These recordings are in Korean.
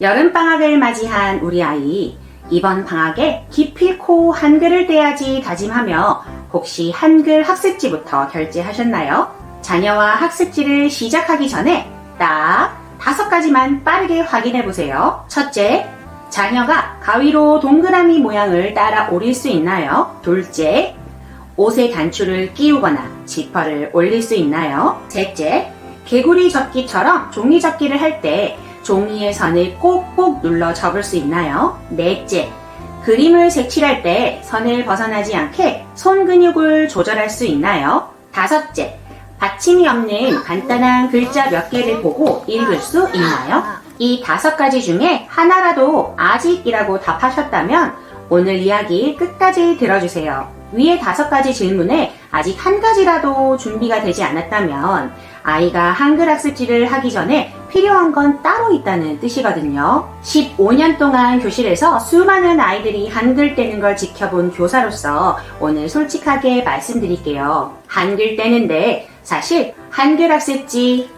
여름방학을 맞이한 우리 아이, 이번 방학에 기필코 한글을 떼야지 다짐하며 혹시 한글 학습지부터 결제하셨나요? 자녀와 학습지를 시작하기 전에 딱 5가지만 빠르게 확인해보세요. 첫째, 자녀가 가위로 동그라미 모양을 따라 오릴 수 있나요? 둘째, 옷에 단추를 끼우거나 지퍼를 올릴 수 있나요? 셋째, 개구리 접기처럼 종이 접기를 할 때 종이의 선을 꼭꼭 눌러 접을 수 있나요? 넷째, 그림을 색칠할 때 선을 벗어나지 않게 손 근육을 조절할 수 있나요? 다섯째, 받침이 없는 간단한 글자 몇 개를 보고 읽을 수 있나요? 이 5가지 중에 하나라도 아직이라고 답하셨다면 오늘 이야기 끝까지 들어주세요. 위의 5가지 질문에 아직 한 가지라도 준비가 되지 않았다면 아이가 한글 학습지를 하기 전에 필요한 건 따로 있다는 뜻이거든요. 15년 동안 교실에서 수많은 아이들이 한글 떼는 걸 지켜본 교사로서 오늘 솔직하게 말씀드릴게요. 한글 떼는데 사실 한글 학습지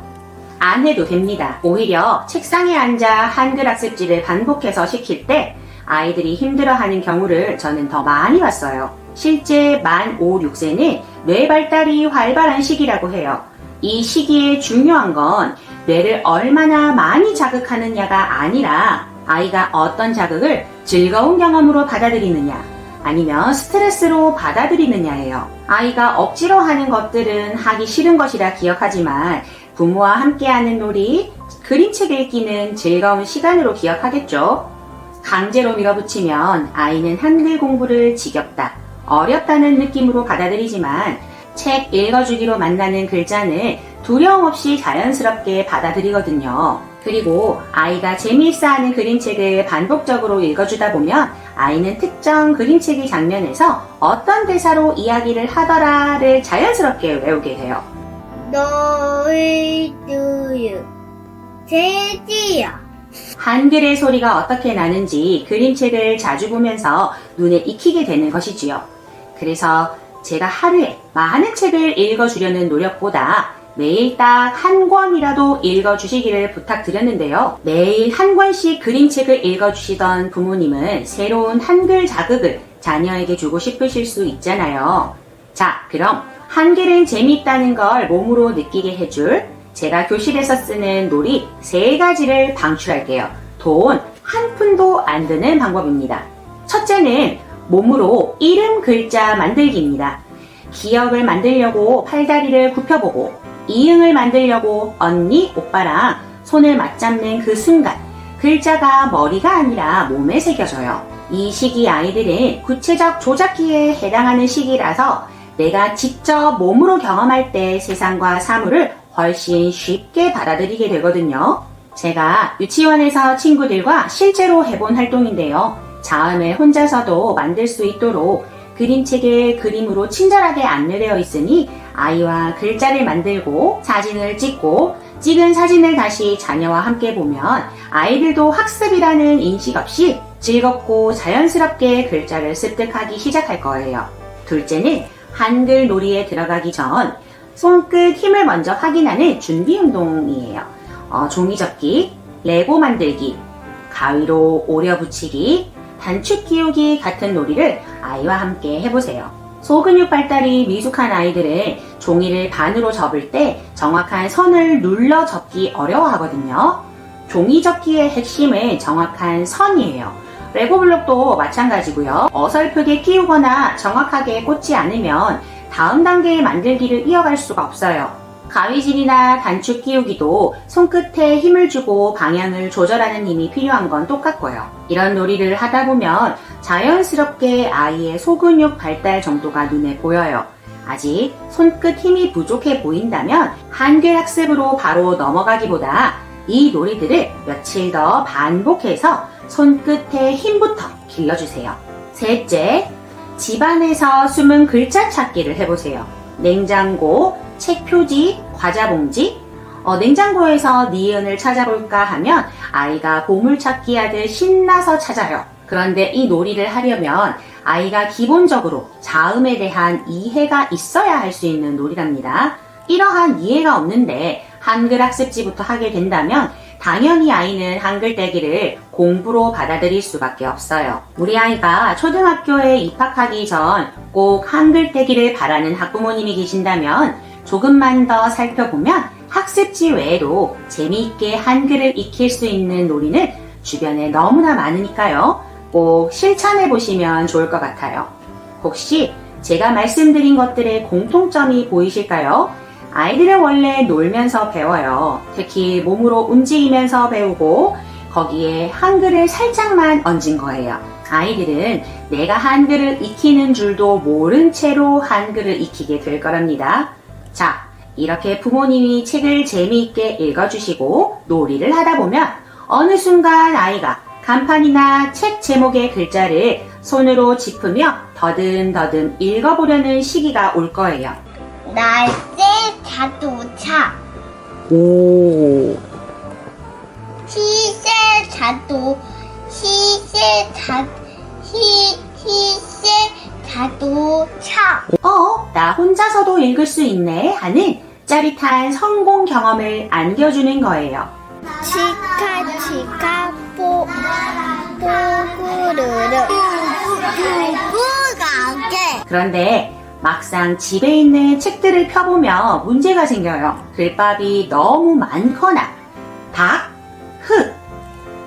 안 해도 됩니다. 오히려 책상에 앉아 한글 학습지를 반복해서 시킬 때 아이들이 힘들어하는 경우를 저는 더 많이 봤어요. 실제 만 5, 6세는 뇌 발달이 활발한 시기라고 해요. 이 시기에 중요한 건 뇌를 얼마나 많이 자극하느냐가 아니라 아이가 어떤 자극을 즐거운 경험으로 받아들이느냐 아니면 스트레스로 받아들이느냐예요. 아이가 억지로 하는 것들은 하기 싫은 것이라 기억하지만 부모와 함께하는 놀이, 그림책 읽기는 즐거운 시간으로 기억하겠죠. 강제로 밀어붙이면 아이는 한글 공부를 지겹다, 어렵다는 느낌으로 받아들이지만 책 읽어주기로 만나는 글자는 두려움 없이 자연스럽게 받아들이거든요. 그리고 아이가 재미있어하는 그림책을 반복적으로 읽어주다 보면 아이는 특정 그림책의 장면에서 어떤 대사로 이야기를 하더라를 자연스럽게 외우게 돼요. 너의 두유 돼지야. 한글의 소리가 어떻게 나는지 그림책을 자주 보면서 눈에 익히게 되는 것이지요. 그래서 제가 하루에 많은 책을 읽어주려는 노력보다 매일 딱 한 권이라도 읽어주시기를 부탁드렸는데요. 매일 한 권씩 그림책을 읽어주시던 부모님은 새로운 한글 자극을 자녀에게 주고 싶으실 수 있잖아요. 자, 그럼 한글은 재미있다는 걸 몸으로 느끼게 해줄 제가 교실에서 쓰는 놀이 3가지를 방출할게요. 돈 한 푼도 안 드는 방법입니다. 첫째는 몸으로 이름 글자 만들기입니다. 기억을 만들려고 팔다리를 굽혀보고 이응을 만들려고 언니, 오빠랑 손을 맞잡는 그 순간 글자가 머리가 아니라 몸에 새겨져요. 이 시기 아이들은 구체적 조작기에 해당하는 시기라서 내가 직접 몸으로 경험할 때 세상과 사물을 훨씬 쉽게 받아들이게 되거든요. 제가 유치원에서 친구들과 실제로 해본 활동인데요. 자음을 혼자서도 만들 수 있도록 그림책에 그림으로 친절하게 안내되어 있으니 아이와 글자를 만들고 사진을 찍고 찍은 사진을 다시 자녀와 함께 보면 아이들도 학습이라는 인식 없이 즐겁고 자연스럽게 글자를 습득하기 시작할 거예요. 둘째는 한글 놀이에 들어가기 전 손끝 힘을 먼저 확인하는 준비 운동이에요. 종이 접기, 레고 만들기, 가위로 오려 붙이기, 단추 끼우기 같은 놀이를 아이와 함께 해보세요. 소근육 발달이 미숙한 아이들은 종이를 반으로 접을 때 정확한 선을 눌러 접기 어려워하거든요. 종이 접기의 핵심은 정확한 선이에요. 레고 블록도 마찬가지고요. 어설프게 끼우거나 정확하게 꽂지 않으면 다음 단계의 만들기를 이어갈 수가 없어요. 가위질이나 단추 끼우기도 손끝에 힘을 주고 방향을 조절하는 힘이 필요한 건 똑같고요. 이런 놀이를 하다 보면 자연스럽게 아이의 소근육 발달 정도가 눈에 보여요. 아직 손끝 힘이 부족해 보인다면 한글 학습으로 바로 넘어가기보다 이 놀이들을 며칠 더 반복해서 손끝의 힘부터 길러주세요. 셋째, 집안에서 숨은 글자 찾기를 해보세요. 냉장고, 책 표지, 과자 봉지, 냉장고에서 니은을 찾아볼까 하면 아이가 보물찾기 하듯 신나서 찾아요. 그런데 이 놀이를 하려면 아이가 기본적으로 자음에 대한 이해가 있어야 할 수 있는 놀이랍니다. 이러한 이해가 없는데 한글 학습지부터 하게 된다면 당연히 아이는 한글 떼기를 공부로 받아들일 수밖에 없어요. 우리 아이가 초등학교에 입학하기 전 꼭 한글 떼기를 바라는 학부모님이 계신다면 조금만 더 살펴보면 학습지 외에도 재미있게 한글을 익힐 수 있는 놀이는 주변에 너무나 많으니까요. 꼭 실천해 보시면 좋을 것 같아요. 혹시 제가 말씀드린 것들의 공통점이 보이실까요? 아이들은 원래 놀면서 배워요. 특히 몸으로 움직이면서 배우고 거기에 한글을 살짝만 얹은 거예요. 아이들은 내가 한글을 익히는 줄도 모른 채로 한글을 익히게 될 거랍니다. 자, 이렇게 부모님이 책을 재미있게 읽어주시고 놀이를 하다 보면 어느 순간 아이가 간판이나 책 제목의 글자를 손으로 짚으며 더듬더듬 읽어보려는 시기가 올 거예요. 날개 자동차, 오, 시세 자동차. 나 혼자서도 읽을 수 있네 하는 짜릿한 성공 경험을 안겨주는 거예요. 치카 뽀구르르 가게. 그런데 막상 집에 있는 책들을 펴보면 문제가 생겨요. 글밥이 너무 많거나 닭, 흙,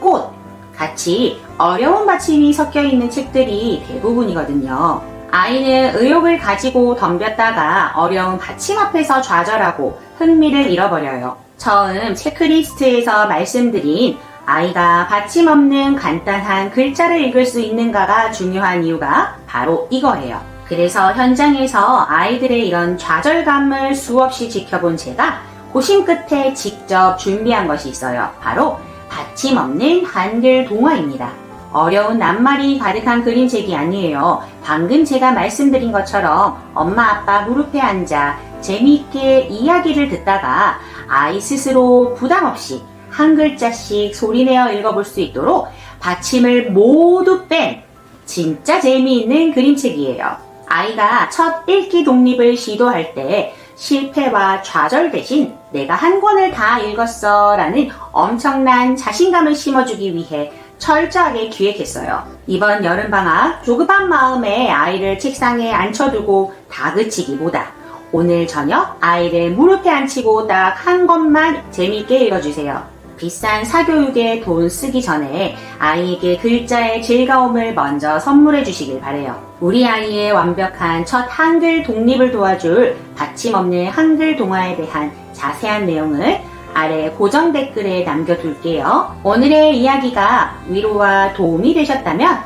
꽃 같이 어려운 받침이 섞여 있는 책들이 대부분이거든요. 아이는 의욕을 가지고 덤볐다가 어려운 받침 앞에서 좌절하고 흥미를 잃어버려요. 처음 체크리스트에서 말씀드린 아이가 받침 없는 간단한 글자를 읽을 수 있는가가 중요한 이유가 바로 이거예요. 그래서 현장에서 아이들의 이런 좌절감을 수없이 지켜본 제가 고심 끝에 직접 준비한 것이 있어요. 바로 받침 없는 한글 동화입니다. 어려운 낱말이 가득한 그림책이 아니에요. 방금 제가 말씀드린 것처럼 엄마 아빠 무릎에 앉아 재미있게 이야기를 듣다가 아이 스스로 부담 없이 한 글자씩 소리내어 읽어볼 수 있도록 받침을 모두 뺀 진짜 재미있는 그림책이에요. 아이가 첫 읽기 독립을 시도할 때 실패와 좌절 대신 내가 한 권을 다 읽었어 라는 엄청난 자신감을 심어주기 위해 철저하게 기획했어요. 이번 여름방학 조급한 마음에 아이를 책상에 앉혀두고 다그치기보다 오늘 저녁 아이를 무릎에 앉히고 딱 한 권만 재미있게 읽어주세요. 비싼 사교육에 돈 쓰기 전에 아이에게 글자의 즐거움을 먼저 선물해 주시길 바래요. 우리 아이의 완벽한 첫 한글 독립을 도와줄 받침 없는 한글 동화에 대한 자세한 내용을 아래 고정 댓글에 남겨둘게요. 오늘의 이야기가 위로와 도움이 되셨다면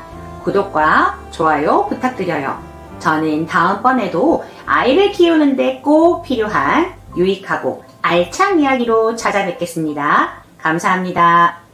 구독과 좋아요 부탁드려요. 저는 다음번에도 아이를 키우는데 꼭 필요한 유익하고 알찬 이야기로 찾아뵙겠습니다. 감사합니다.